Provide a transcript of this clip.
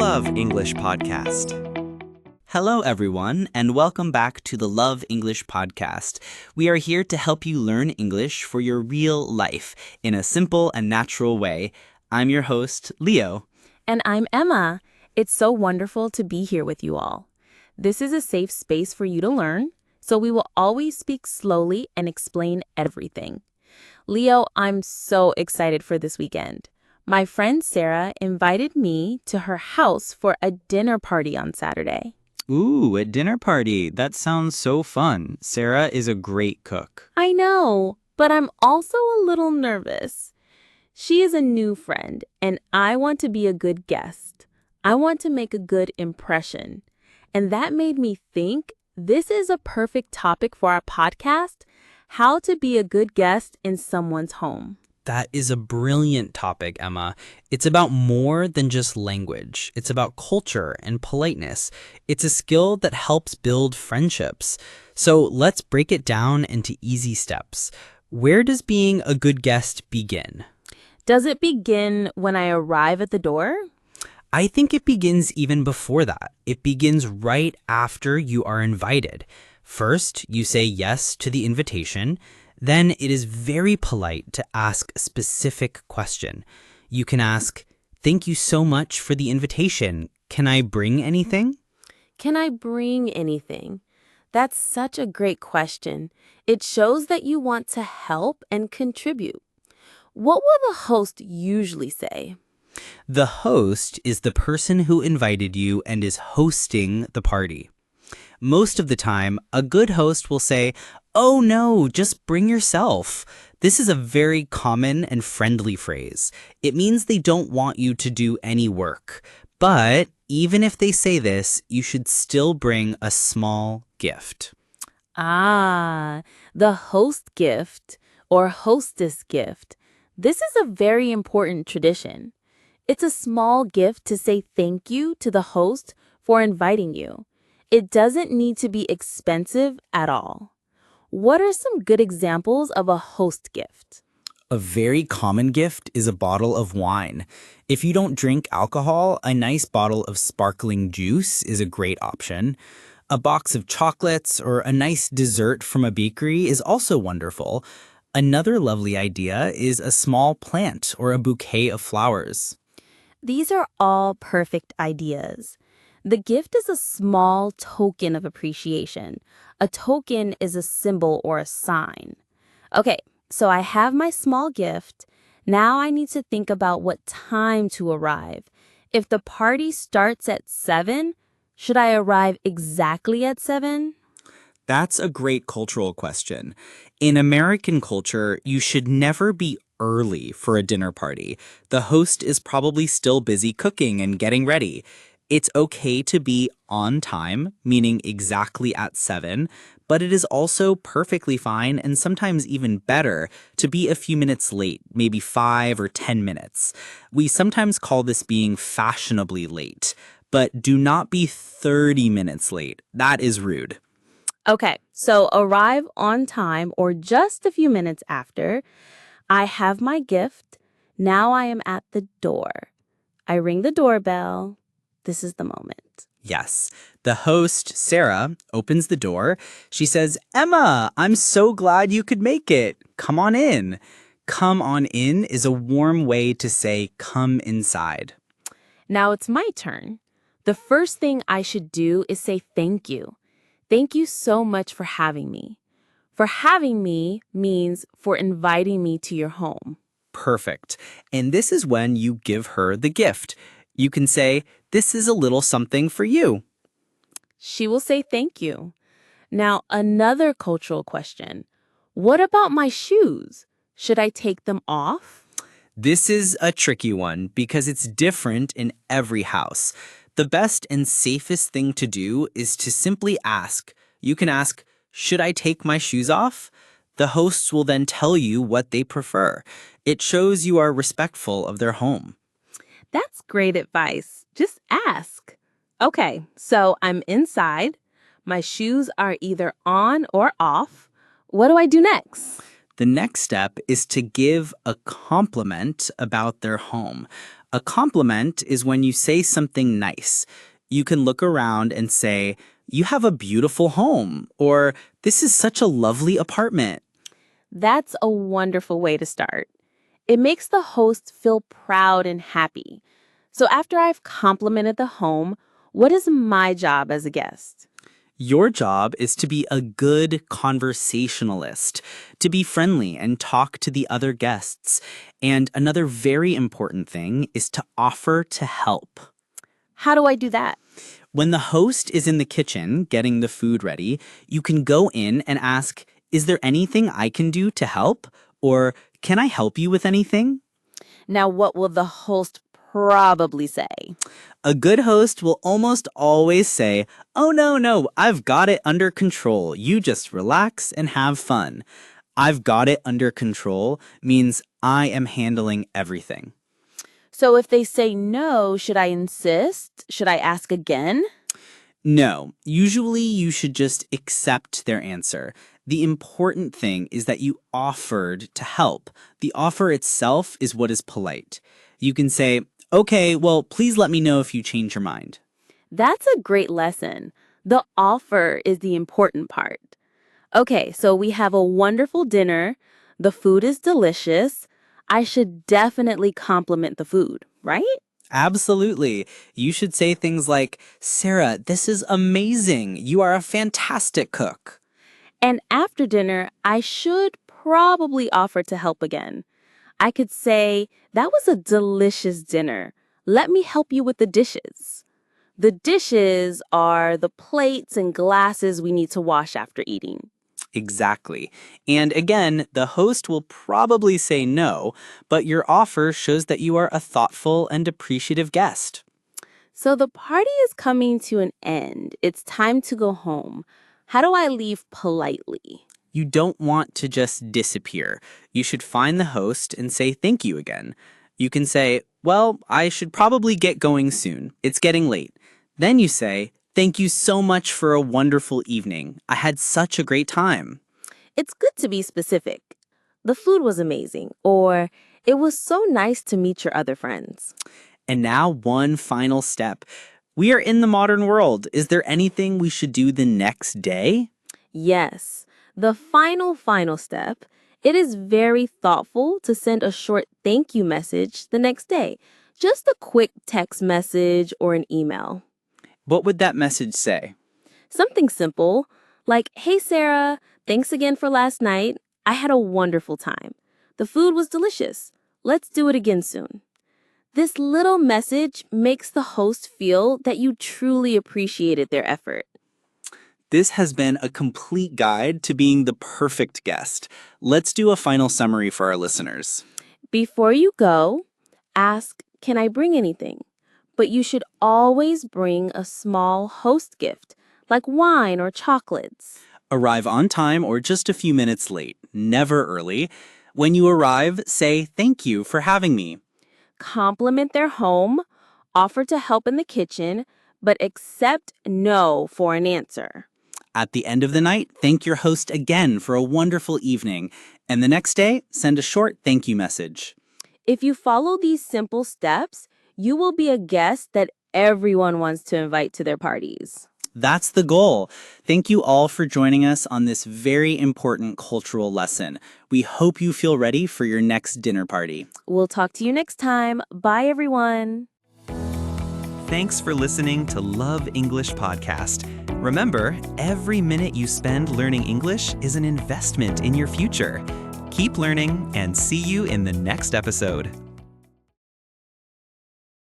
Love English Podcast. Hello, everyone, and welcome back to the Love English Podcast. We are here to help you learn English for your real life in a simple and natural way. I'm your host, Leo. And I'm Emma. It's so wonderful to be here with you all. This is a safe space for you to learn, so we will always speak slowly and explain everything. Leo, I'm so excited for this weekend. My friend Sarah invited me to her house for a dinner party on Saturday. Ooh, a dinner party. That sounds so fun. Sarah is a great cook. I know, but I'm also a little nervous. She is a new friend, and I want to be a good guest. I want to make a good impression. And that made me think this is a perfect topic for our podcast, how to be a good guest in someone's home. That is a brilliant topic, Emma. It's about more than just language. It's about culture and politeness. It's a skill that helps build friendships. So let's break it down into easy steps. Where does being a good guest begin? Does it begin when I arrive at the door? I think it begins even before that. It begins right after you are invited. First, you say yes to the invitation. Then it is very polite to ask a specific question. You can ask, "Thank you so much for the invitation. Can I bring anything?" Can I bring anything? That's such a great question. It shows that you want to help and contribute. What will the host usually say? The host is the person who invited you and is hosting the party. Most of the time, a good host will say, "Oh no, just bring yourself." This is a very common and friendly phrase. It means they don't want you to do any work. But even if they say this, you should still bring a small gift. The host gift or hostess gift. This is a very important tradition. It's a small gift to say thank you to the host for inviting you. It doesn't need to be expensive at all. What are some good examples of a host gift? A very common gift is a bottle of wine. If you don't drink alcohol, a nice bottle of sparkling juice is a great option. A box of chocolates or a nice dessert from a bakery is also wonderful. Another lovely idea is a small plant or a bouquet of flowers. These are all perfect ideas. The gift is a small token of appreciation. A token is a symbol or a sign. Okay, so I have my small gift. Now I need to think about what time to arrive. If the party starts at 7, should I arrive exactly at 7? That's a great cultural question. In American culture, you should never be early for a dinner party. The host is probably still busy cooking and getting ready. It's okay to be on time, meaning exactly at 7, but it is also perfectly fine and sometimes even better to be a few minutes late, maybe 5 or 10 minutes. We sometimes call this being fashionably late, but do not be 30 minutes late. That is rude. Okay, so arrive on time or just a few minutes after. I have my gift. Now I am at the door. I ring the doorbell. This is the moment. Yes. The host, Sarah, opens the door. She says, "Emma, I'm so glad you could make it. Come on in." Come on in is a warm way to say come inside. Now it's my turn. The first thing I should do is say thank you. Thank you so much for having me. For having me means for inviting me to your home. Perfect. And this is when you give her the gift. You can say, "This is a little something for you." She will say thank you. Now, another cultural question. What about my shoes? Should I take them off? This is a tricky one because it's different in every house. The best and safest thing to do is to simply ask. You can ask, "Should I take my shoes off?" The hosts will then tell you what they prefer. It shows you are respectful of their home. That's great advice. Just ask. Okay, so I'm inside. My shoes are either on or off. What do I do next? The next step is to give a compliment about their home. A compliment is when you say something nice. You can look around and say, "You have a beautiful home," or "This is such a lovely apartment." That's a wonderful way to start. It makes the host feel proud and happy. So after I've complimented the home, what is my job as a guest? Your job is to be a good conversationalist, to be friendly and talk to the other guests. And another very important thing is to offer to help. How do I do that? When the host is in the kitchen getting the food ready, you can go in and ask, "Is there anything I can do to help?" Or, "Can I help you with anything?" Now, what will the host probably say? A good host will almost always say, "Oh, no, I've got it under control. You just relax and have fun." "I've got it under control" means I am handling everything. So if they say no, should I insist? Should I ask again? No, usually you should just accept their answer. The important thing is that you offered to help. The offer itself is what is polite. You can say, "Okay, well, please let me know if you change your mind." That's a great lesson. The offer is the important part. Okay, so we have a wonderful dinner. The food is delicious. I should definitely compliment the food, right? Absolutely. You should say things like, "Sarah, this is amazing. You are a fantastic cook." And after dinner, I should probably offer to help again. I could say, "That was a delicious dinner. Let me help you with the dishes." The dishes are the plates and glasses we need to wash after eating. Exactly. And again, the host will probably say no, but your offer shows that you are a thoughtful and appreciative guest. So the party is coming to an end. It's time to go home. How do I leave politely? You don't want to just disappear. You should find the host and say thank you again. You can say, "Well, I should probably get going soon. It's getting late." Then you say, "Thank you so much for a wonderful evening. I had such a great time." It's good to be specific. The food was amazing, or it was so nice to meet your other friends. And now one final step. We are in the modern world. Is there anything we should do the next day? Yes, the final step. It is very thoughtful to send a short thank you message the next day. Just a quick text message or an email. What would that message say? Something simple, like, "Hey Sarah, thanks again for last night. I had a wonderful time. The food was delicious. Let's do it again soon." This little message makes the host feel that you truly appreciated their effort. This has been a complete guide to being the perfect guest. Let's do a final summary for our listeners. Before you go, ask, "Can I bring anything?" But you should always bring a small host gift, like wine or chocolates. Arrive on time or just a few minutes late, never early. When you arrive, say thank you for having me. Compliment their home, offer to help in the kitchen, but accept no for an answer. At the end of the night, thank your host again for a wonderful evening. And the next day, send a short thank you message. If you follow these simple steps, you will be a guest that everyone wants to invite to their parties. That's the goal. Thank you all for joining us on this very important cultural lesson. We hope you feel ready for your next dinner party. We'll talk to you next time. Bye, everyone. Thanks for listening to Love English Podcast. Remember, every minute you spend learning English is an investment in your future. Keep learning and see you in the next episode.